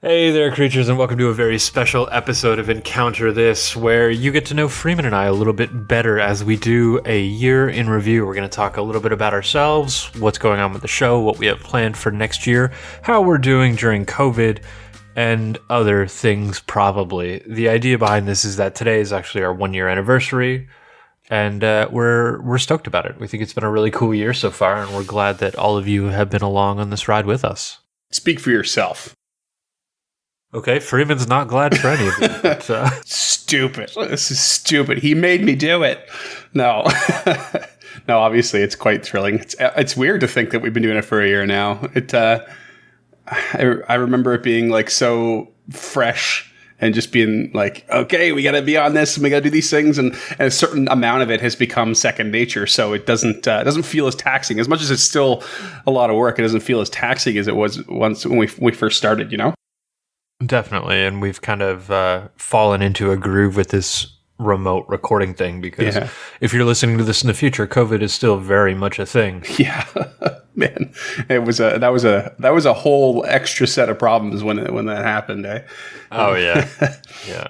Hey there, creatures, and welcome to a very special episode of Encounter This, where you get to know Freeman and I a little bit better as we do a year in review. We're going to talk a little bit about ourselves, what's going on with the show, what we have planned for next year, how we're doing during COVID, and other things probably. The idea behind this is that today is actually our 1 year anniversary, and we're stoked about it. We think it's been a really cool year so far, and we're glad that all of you have been along on this ride with us. Speak for yourself. Okay, Freeman's not glad for any of it. But, Stupid. This is stupid. He made me do it. No. No, obviously it's quite thrilling. It's weird to think that we've been doing it for a year now. I remember it being like so fresh and just being like, okay, we got to be on this and we got to do these things. And a certain amount of it has become second nature. So it doesn't feel as taxing. As much as it's still a lot of work, it doesn't feel as taxing as it was once when we first started, you know? Definitely, and we've kind of fallen into a groove with this remote recording thing because if you're listening to this in the future, COVID is still very much a thing. Yeah, man, that was a whole extra set of problems when that happened. Eh? Oh yeah, yeah.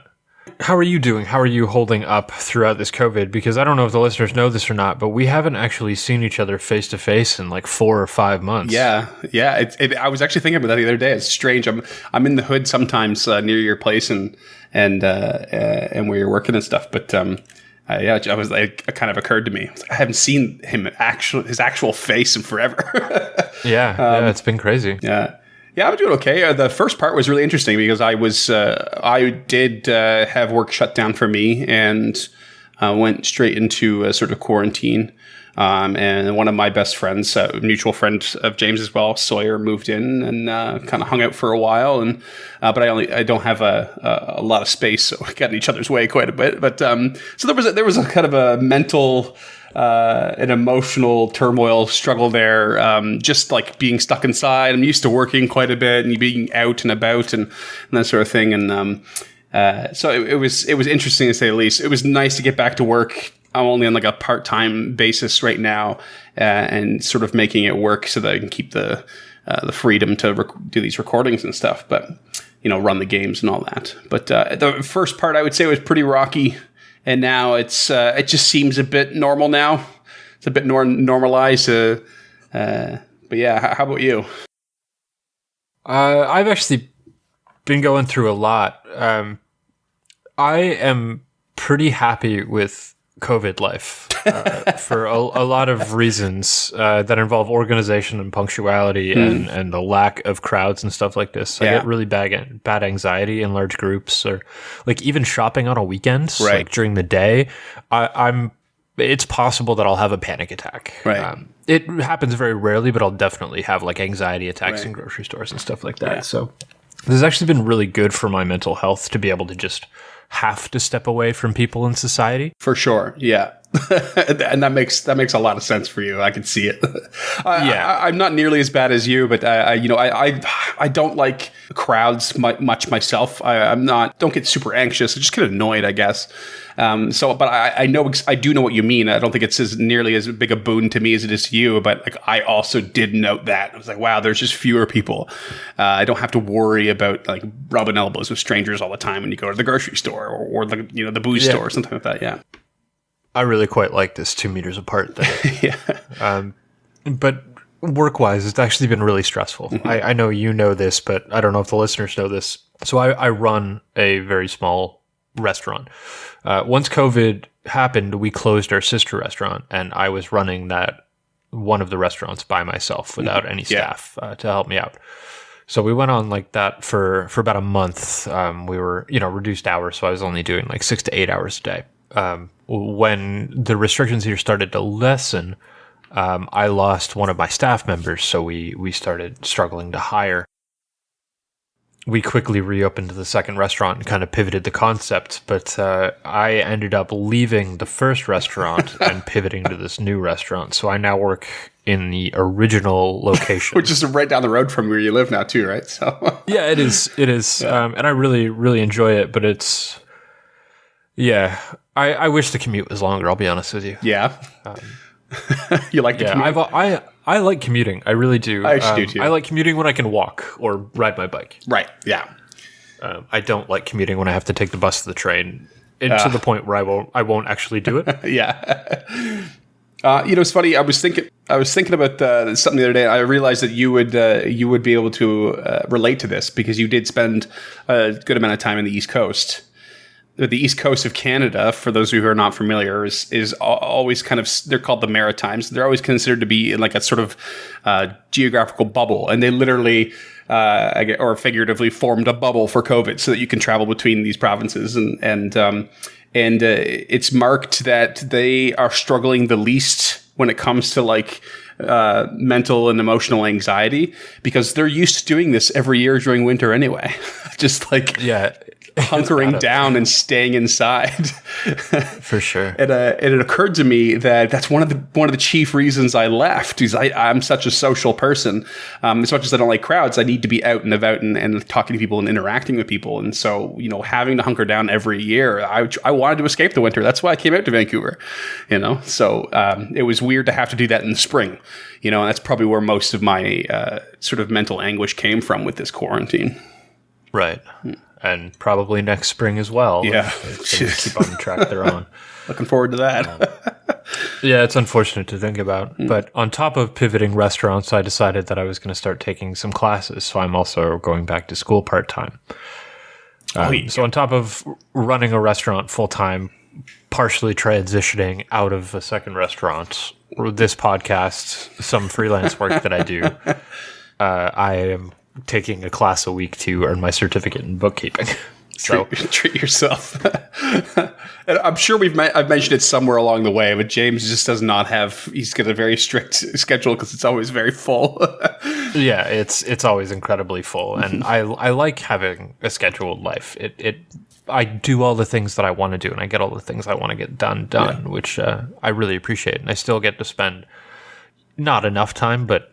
How are you doing? How are you holding up throughout this COVID? Because I don't know if the listeners know this or not, but we haven't actually seen each other face to face in like 4 or 5 months. Yeah. I was actually thinking about that the other day. It's strange. I'm in the hood sometimes near your place and where you're working and stuff. But I was like, it kind of occurred to me. I haven't seen his actual face in forever. Yeah, it's been crazy. Yeah. Yeah, I'm doing okay. The first part was really interesting because I did have work shut down for me and went straight into a sort of quarantine. And one of my best friends, a mutual friend of James as well, Sawyer, moved in and kind of hung out for a while. And but I don't have a lot of space, so we got in each other's way quite a bit. But so there was a kind of a mental. An emotional turmoil struggle there, just like being stuck inside. I'm used to working quite a bit and being out and about and that sort of thing. And so it was interesting to say the least. It was nice to get back to work. I'm only on like a part-time basis right now and sort of making it work so that I can keep the freedom to do these recordings and stuff, but, you know, run the games and all that. But the first part I would say was pretty rocky. And now it just seems a bit normal now. It's a bit normalized. But yeah, how about you? I've actually been going through a lot. I am pretty happy with COVID life for a lot of reasons that involve organization and punctuality and the lack of crowds and stuff like this. I get really bad anxiety in large groups, or like even shopping on a weekend, like during the day. It's possible that I'll have a panic attack. Right. It happens very rarely, but I'll definitely have like anxiety attacks in grocery stores and stuff like that. Yeah. So this has actually been really good for my mental health to be able to just have to step away from people in society. For sure. Yeah. And that makes a lot of sense for you. I can see it. I'm not nearly as bad as you, but I don't like crowds much myself. Don't get super anxious. I just get annoyed, I guess. But I do know what you mean. I don't think it's as nearly as big a boon to me as it is to you. But like, I also did note that. I was like, wow, there's just fewer people. I don't have to worry about like rubbing elbows with strangers all the time when you go to the grocery store or the booze store or something like that. Yeah. I really quite like this 2 meters apart thing. Yeah. But work-wise, it's actually been really stressful. Mm-hmm. I know you know this, but I don't know if the listeners know this. So I run a very small restaurant. Once COVID happened, we closed our sister restaurant, and I was running one of the restaurants by myself without any staff to help me out. So we went on like that for about a month. We were, reduced hours, so I was only doing like 6 to 8 hours a day. When the restrictions here started to lessen, I lost one of my staff members, so we started struggling to hire. We quickly reopened the second restaurant and kind of pivoted the concept, but I ended up leaving the first restaurant and pivoting to this new restaurant. So I now work in the original location, which is right down the road from where you live now, too, right? So yeah, it is. Yeah. And I really, really enjoy it, but it's. Yeah, I wish the commute was longer, I'll be honest with you. Yeah. You like the commute? I like commuting. I really do. I actually do too. I like commuting when I can walk or ride my bike. Right. Yeah. I don't like commuting when I have to take the bus to the train, and to the point where I won't actually do it. Yeah. It's funny. I was thinking about something the other day. I realized that you would be able to relate to this because you did spend a good amount of time in the East Coast. The East Coast of Canada, for those of you who are not familiar, is always kind of, they're called the Maritimes. They're always considered to be in like a sort of geographical bubble, and they literally or figuratively formed a bubble for COVID so that you can travel between these provinces, and it's marked that they are struggling the least when it comes to like mental and emotional anxiety, because they're used to doing this every year during winter anyway. Just like hunkering down and staying inside. For sure. And it occurred to me that that's one of the chief reasons I left. Is I'm such a social person. As much as I don't like crowds, I need to be out and about and talking to people and interacting with people. And so, having to hunker down every year, I wanted to escape the winter. That's why I came out to Vancouver. So it was weird to have to do that in the spring. And that's probably where most of my sort of mental anguish came from with this quarantine. Right. And probably next spring as well. Yeah. Keep on the track they're on. Looking forward to that. Yeah, it's unfortunate to think about. But on top of pivoting restaurants, I decided that I was going to start taking some classes. So I'm also going back to school part-time. So on top of running a restaurant full-time, partially transitioning out of a second restaurant, this podcast, some freelance work that I do, I am taking a class a week to earn my certificate in bookkeeping. So treat yourself. And I'm sure I've mentioned it somewhere along the way, but James just does not have. He's got a very strict schedule because it's always very full. Yeah, it's always incredibly full, and I like having a scheduled life. I do all the things that I want to do, and I get all the things I want to get done, which I really appreciate, and I still get to spend not enough time, but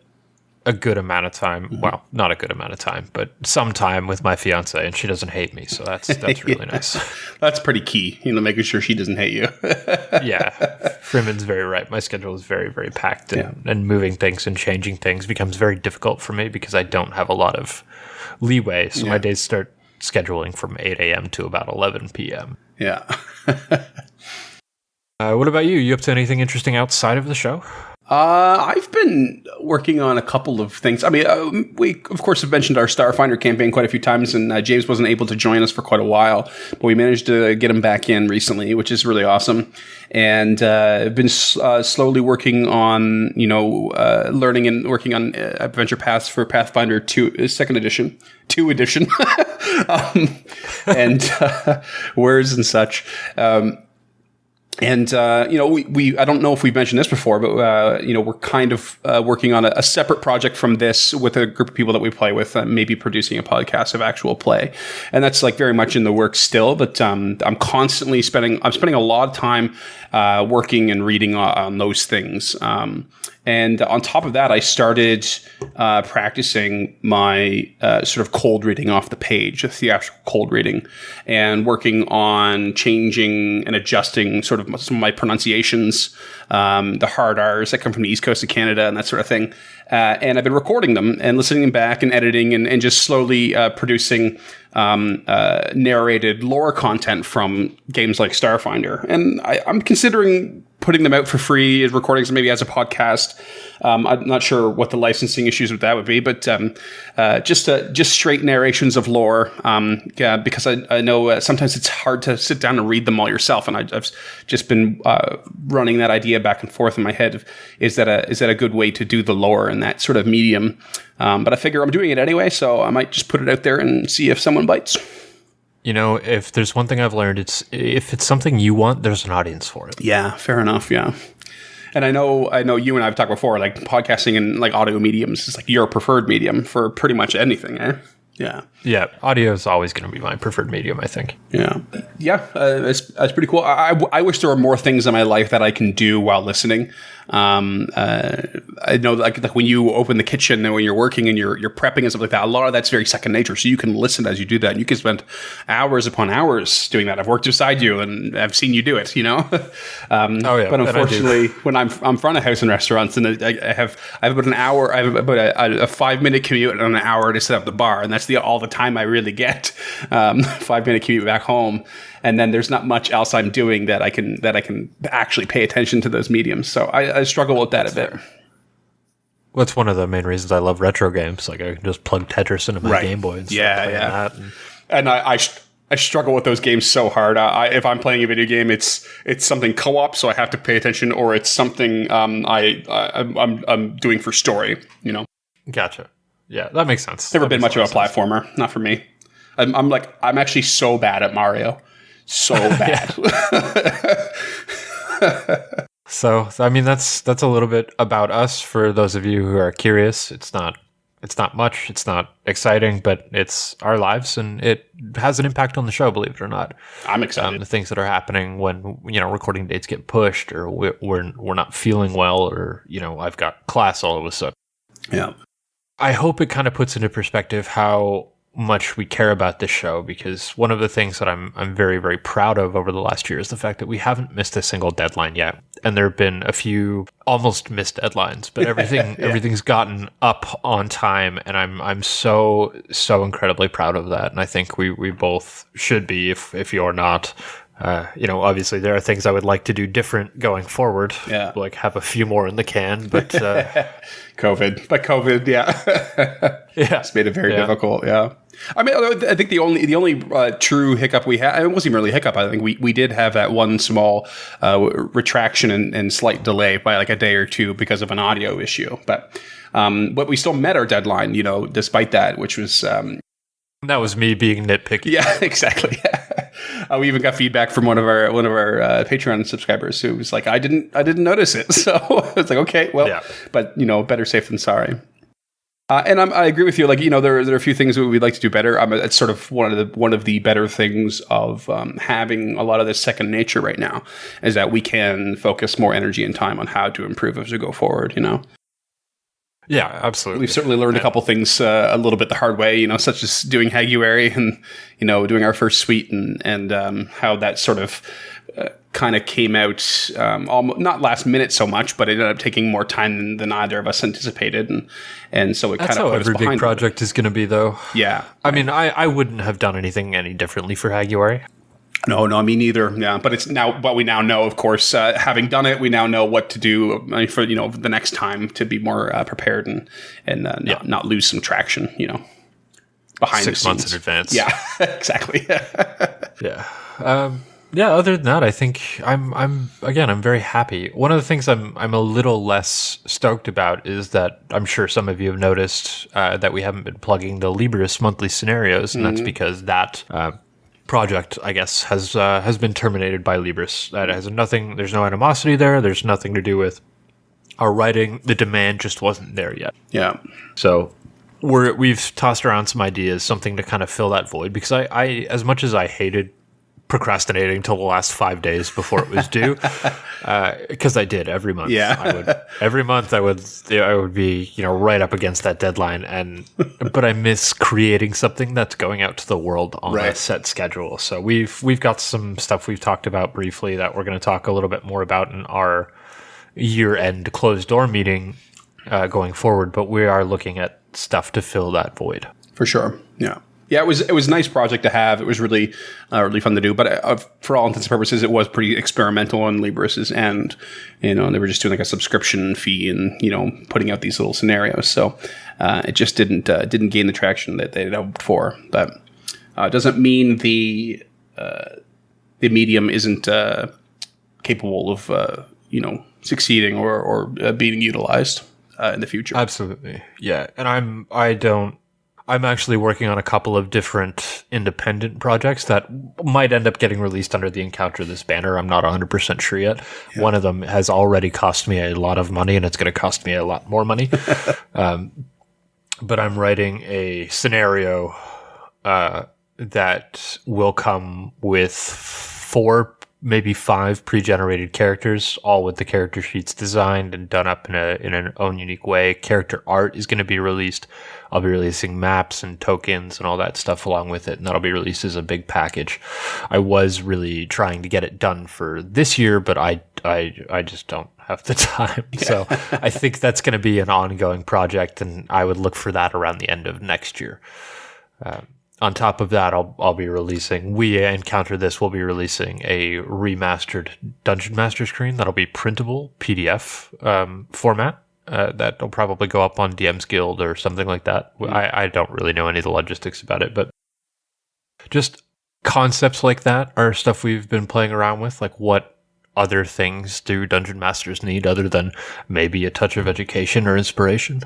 a good amount of time. Well, not a good amount of time, but some time with my fiance, and she doesn't hate me, so that's really nice. That's pretty key, making sure she doesn't hate you. Yeah, Freeman's very right. My schedule is very, very packed, and moving things and changing things becomes very difficult for me because I don't have a lot of leeway. So my days start scheduling from 8 a.m. to about 11 p.m. Yeah. What about you? You up to anything interesting outside of the show? I've been working on a couple of things. I mean, we, of course, have mentioned our Starfinder campaign quite a few times, and James wasn't able to join us for quite a while, but we managed to get him back in recently, which is really awesome. And I've been slowly working on, learning and working on adventure paths for Pathfinder 2, 2nd edition, 2 edition, and words and such. And, we I don't know if we've mentioned this before, but, we're kind of working on a separate project from this with a group of people that we play with, maybe producing a podcast of actual play. And that's like very much in the works still, but I'm constantly spending a lot of time working and reading on those things. And on top of that, I started practicing my sort of cold reading off the page, a theatrical cold reading, and working on changing and adjusting sort of some of my pronunciations, the hard R's that come from the East Coast of Canada and that sort of thing. And I've been recording them and listening them back and editing and just slowly producing narrated lore content from games like Starfinder. And I'm considering putting them out for free as recordings, maybe as a podcast. I'm not sure what the licensing issues with that would be, but just straight narrations of lore. Because I know sometimes it's hard to sit down and read them all yourself, and I've just been running that idea back and forth in my head. Is that a good way to do the lore in that sort of medium? But I figure I'm doing it anyway, so I might just put it out there and see if someone bites. If there's one thing I've learned, it's if it's something you want, there's an audience for it. Yeah, fair enough. Yeah. And I know you and I have talked before, like podcasting and like audio mediums is like your preferred medium for pretty much anything, eh? Yeah. Yeah. Audio is always going to be my preferred medium, I think. Yeah. Yeah. It's pretty cool. I wish there were more things in my life that I can do while listening. I know like when you open the kitchen and when you're working and you're prepping and stuff like that, a lot of that's very second nature. So you can listen as you do that. And you can spend hours upon hours doing that. I've worked beside you and I've seen you do it, But unfortunately, when I'm front of house in restaurants and I have about an hour, I have about a 5-minute commute and an hour to set up the bar. And that's all the time I really get. 5-minute commute back home, and then there's not much else I'm doing that I can actually pay attention to those mediums. So I struggle with that a bit. Well, that's one of the main reasons I love retro games. Like I can just plug Tetris into my Game Boy and start playing that. And I struggle with those games so hard. If I'm playing a video game, it's something co-op, so I have to pay attention, or it's something I'm doing for story. Gotcha. Yeah, that makes sense. Never been much of a platformer. Not for me. I'm actually so bad at Mario. So bad. So I mean, that's a little bit about us. For those of you who are curious, it's not much. It's not exciting, but it's our lives, and it has an impact on the show. Believe it or not, I'm excited. The things that are happening when recording dates get pushed, or we're not feeling well, or I've got class all of a sudden. Yeah, I hope it kind of puts into perspective how much we care about this show, because one of the things that I'm very, very proud of over the last year is the fact that we haven't missed a single deadline yet. And there have been a few almost missed deadlines, but everything's gotten up on time, and I'm so incredibly proud of that. And I think we both should be, if you're not. Obviously there are things I would like to do different going forward. Yeah. Like have a few more in the can, but COVID, yeah. It's made it very difficult. Yeah. I mean, I think the only true hiccup we had, it wasn't even really a hiccup. I think we did have that one small retraction and slight delay by like a day or two because of an audio issue. But we still met our deadline, despite that, which was that was me being nitpicky. Yeah, exactly. We even got feedback from one of our Patreon subscribers who was like, I didn't notice it. So it's like, okay, well, but better safe than sorry. And I agree with you. Like, there are a few things that we'd like to do better. It's sort of one of the better things of having a lot of this second nature right now is that we can focus more energy and time on how to improve as we go forward. Yeah, absolutely. We've certainly learned a couple things a little bit the hard way, such as doing Haguary and, doing our first suite and how that sort of kind of came out, almost, not last minute so much, but it ended up taking more time than either of us anticipated. And so it kind of put us behind. That's how every big project is going to be, though. Yeah. I mean, I wouldn't have done anything any differently for Haguary. No, me neither. Yeah, but we now know, of course, having done it, we now know what to do for the next time to be more prepared and not lose some traction. Behind 6 months in advance. Yeah, exactly. Yeah. Other than that, I think I'm very happy. One of the things I'm a little less stoked about is that I'm sure some of you have noticed that we haven't been plugging the Libris monthly scenarios, and that's because that project, I guess, has been terminated by Libris. That has nothing. There's no animosity there. There's nothing to do with our writing. The demand just wasn't there yet. Yeah. So we've tossed around some ideas, something to kind of fill that void, because I as much as I hated procrastinating till the last 5 days before it was due, because I did every month. Yeah. Every month I would be right up against that deadline, but I miss creating something that's going out to the world on a set schedule. So we've got some stuff we've talked about briefly that we're going to talk a little bit more about in our year-end closed door meeting going forward. But we are looking at stuff to fill that void for sure. Yeah. Yeah, it was a nice project to have. It was really fun to do, but for all intents and purposes, it was pretty experimental on Libris's end. They were just doing like a subscription fee and putting out these little scenarios. So it just didn't gain the traction that they'd hoped for. But it doesn't mean the medium isn't capable of succeeding or being utilized in the future. Absolutely, yeah. And I'm actually working on a couple of different independent projects that might end up getting released under the Encounter This banner. I'm not 100% sure yet. Yeah. One of them has already cost me a lot of money, and it's going to cost me a lot more money. But I'm writing a scenario that will come with 4, maybe 5 pre-generated characters, all with the character sheets designed and done up in an own unique way. Character art is going to be released. I'll be releasing maps and tokens and all that stuff along with it, and that'll be released as a big package. I was really trying to get it done for this year, but I just don't have the time. Yeah. So I think that's going to be an ongoing project, and I would look for that around the end of next year. on top of that, I'll be releasing. We Encounter This will be releasing a remastered Dungeon Master screen that'll be printable PDF format. That'll probably go up on DM's Guild or something like that. I don't really know any of the logistics about it, but just concepts like that are stuff we've been playing around with. Like, what other things do Dungeon Masters need other than maybe a touch of education or inspiration?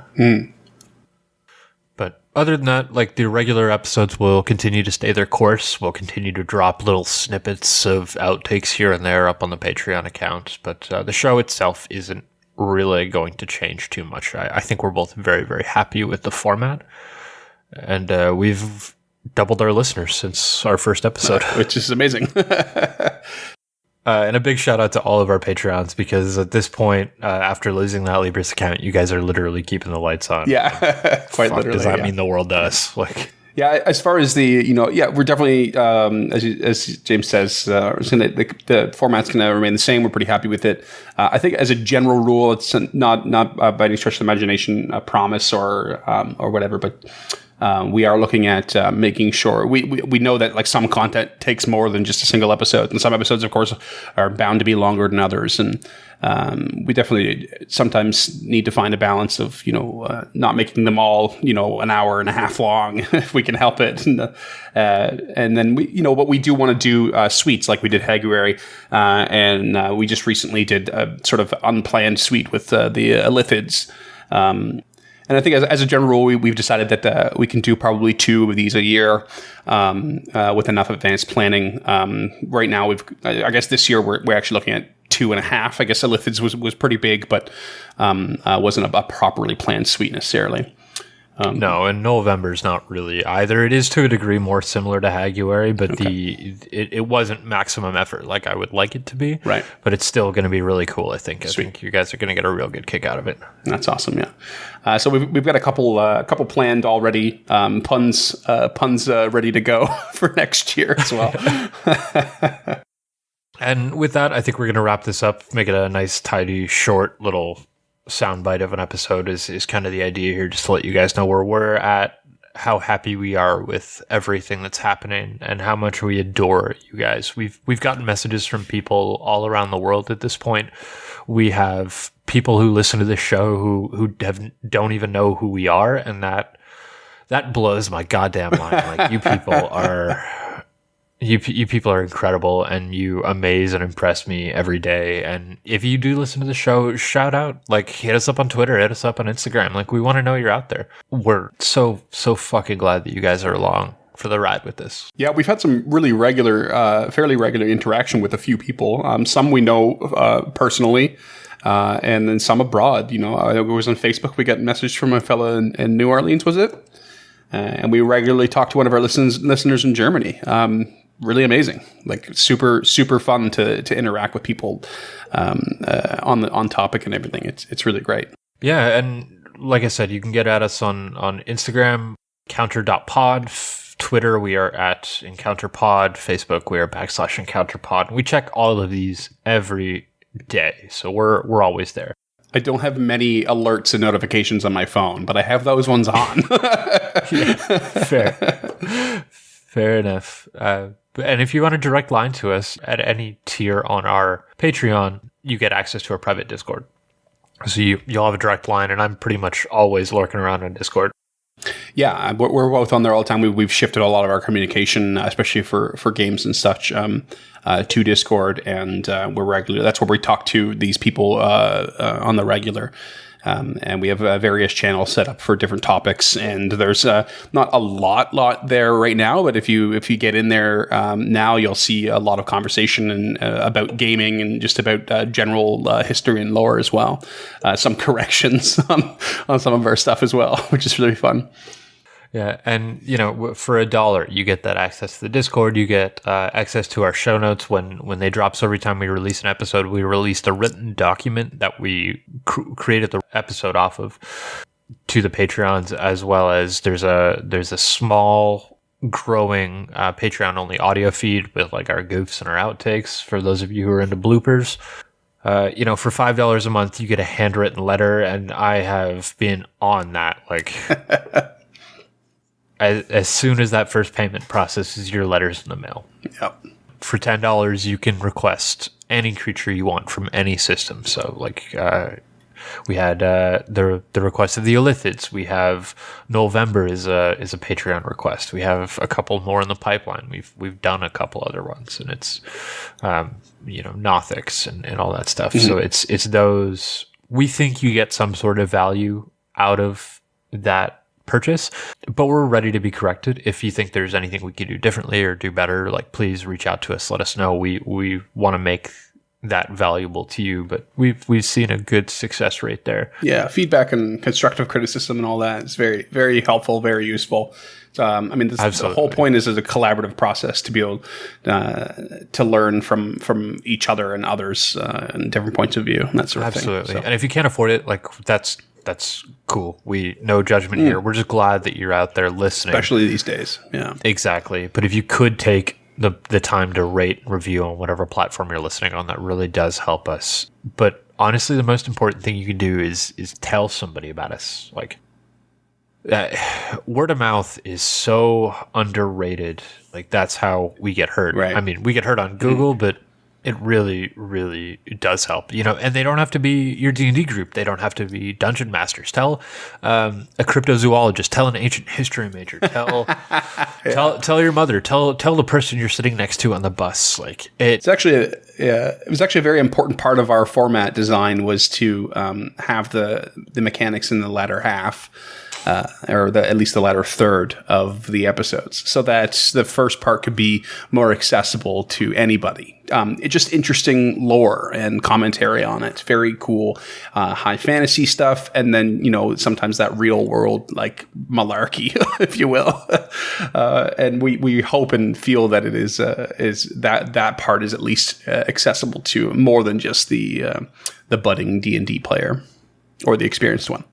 But other than that, like, the regular episodes will continue to stay their course. We'll continue to drop little snippets of outtakes here and there up on the Patreon account. But the show itself isn't really going to change too much. I think we're both very, very happy with the format. And we've doubled our listeners since our first episode. Which is amazing. And a big shout out to all of our Patreons, because at this point, after losing that Libris account, you guys are literally keeping the lights on. Yeah, quite literally. Does that mean the world to us? Like, yeah, as far as the, we're definitely, as James says, the format's going to remain the same. We're pretty happy with it. I think as a general rule, it's not by any stretch of the imagination a promise or whatever, but we are looking at making sure we know that, like, some content takes more than just a single episode, and some episodes, of course, are bound to be longer than others, and we definitely sometimes need to find a balance of not making them all an hour and a half long if we can help it, and then we do want to do suites like we did Haguary, and we just recently did a sort of unplanned suite with the Elithids. And I think as a general rule, we've decided that we can do probably 2 of these a year with enough advanced planning. Right now, I guess this year we're actually looking at 2.5. I guess Elithids was pretty big, but wasn't a properly planned suite necessarily. No, and November's not really either. It is to a degree more similar to Haguary, but it wasn't maximum effort like I would like it to be. Right. But it's still going to be really cool, I think. Sweet. I think you guys are going to get a real good kick out of it. That's awesome, yeah. So we've got a couple planned already, puns ready to go for next year as well. And with that, I think we're going to wrap this up, make it a nice, tidy, short little soundbite of an episode is kind of the idea here, just to let you guys know where we're at, how happy we are with everything that's happening, and how much we adore you guys. We've gotten messages from people all around the world at this point. We have people who listen to this show who don't even know who we are, and that blows my goddamn mind. Like, you people are You people are incredible, and you amaze and impress me every day. And if you do listen to the show, shout out. Like, hit us up on Twitter, hit us up on Instagram. Like, we want to know you're out there. We're so fucking glad that you guys are along for the ride with this. Yeah, we've had some really fairly regular interaction with a few people. Some we know personally, and then some abroad. It was on Facebook. We got a message from a fella in New Orleans, was it? And we regularly talk to one of our listeners in Germany. Really amazing, like super fun to interact with people on topic and everything. It's really great. Yeah, and like I said, you can get at us on Instagram, encounter.pod, Twitter we are at encounterpod, Facebook we are /encounterpod. We check all of these every day, so we're always there. I don't have many alerts and notifications on my phone, but I have those ones on. Fair enough. And if you want a direct line to us at any tier on our Patreon, you get access to our private Discord. So you'll have a direct line, and I'm pretty much always lurking around on Discord. Yeah, we're both on there all the time. We've shifted a lot of our communication, especially for games and such, to Discord, and we're regular. That's where we talk to these people on the regular. And we have various channels set up for different topics, and there's not a lot there right now, but if you get in there now, you'll see a lot of conversation and about gaming and just about general history and lore as well. Some corrections on some of our stuff as well, which is really fun. Yeah, and for $1, you get that access to the Discord. You get access to our show notes when they drop. So every time we release an episode, we release a written document that we created the episode off of to the Patreons, as well as there's a small growing Patreon only audio feed with like our goofs and our outtakes for those of you who are into bloopers. For $5 a month, you get a handwritten letter, and I have been on that like. as soon as that first payment processes, your letter's in the mail. Yep. For $10, you can request any creature you want from any system. So, like, we had the request of the Olithids. We have November is a Patreon request. We have a couple more in the pipeline. We've done a couple other ones, and it's Nothics and all that stuff. So it's those. We think you get some sort of value out of that purchase, but we're ready to be corrected. If you think there's anything we could do differently or do better, like, please reach out to us. Let us know. We want to make that valuable to you, but we've seen a good success rate there. Yeah, feedback and constructive criticism and all that is very, very helpful, very useful. The whole point is a collaborative process to be able to learn from each other and others and different points of view and that sort of thing. Absolutely. And if you can't afford it, like, that's cool. No judgment here. We're just glad that you're out there listening. Especially these days. Yeah. Exactly. But if you could take the time to rate, review on whatever platform you're listening on, that really does help us. But honestly, the most important thing you can do is tell somebody about us. Like, word of mouth is so underrated. Like, that's how we get heard. Right. I mean, we get heard on Google, but it really, really does help, and they don't have to be your D&D group. They don't have to be dungeon masters. Tell a cryptozoologist, tell an ancient history major, tell your mother, tell the person you're sitting next to on the bus. Like, it was actually a very important part of our format design was to have the mechanics in the latter half. Or at least the latter third of the episodes, so that the first part could be more accessible to anybody. It's just interesting lore and commentary on it. Very cool, high fantasy stuff, and then sometimes that real world like malarkey, if you will. And we hope and feel that it is that part is at least accessible to more than just the budding D&D player or the experienced one.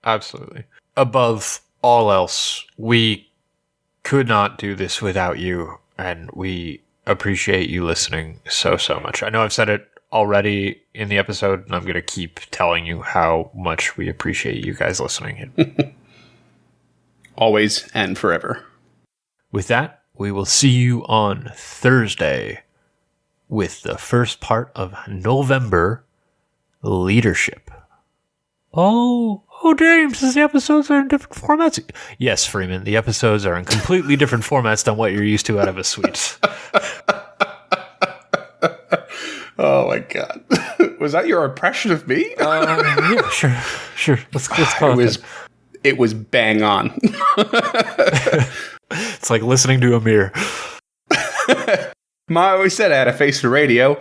Absolutely. Above all else, we could not do this without you, and we appreciate you listening so much. I know I've said it already in the episode, and I'm going to keep telling you how much we appreciate you guys listening. Always and forever. With that, we will see you on Thursday with the first part of November Leadership. Oh, James, the episodes are in different formats. Yes, Freeman, the episodes are in completely different formats than what you're used to out of a suite. Oh my God. Was that your impression of me? Yeah, sure. Let's call it. It was bang on. It's like listening to a mirror. Ma always said I had a face for radio.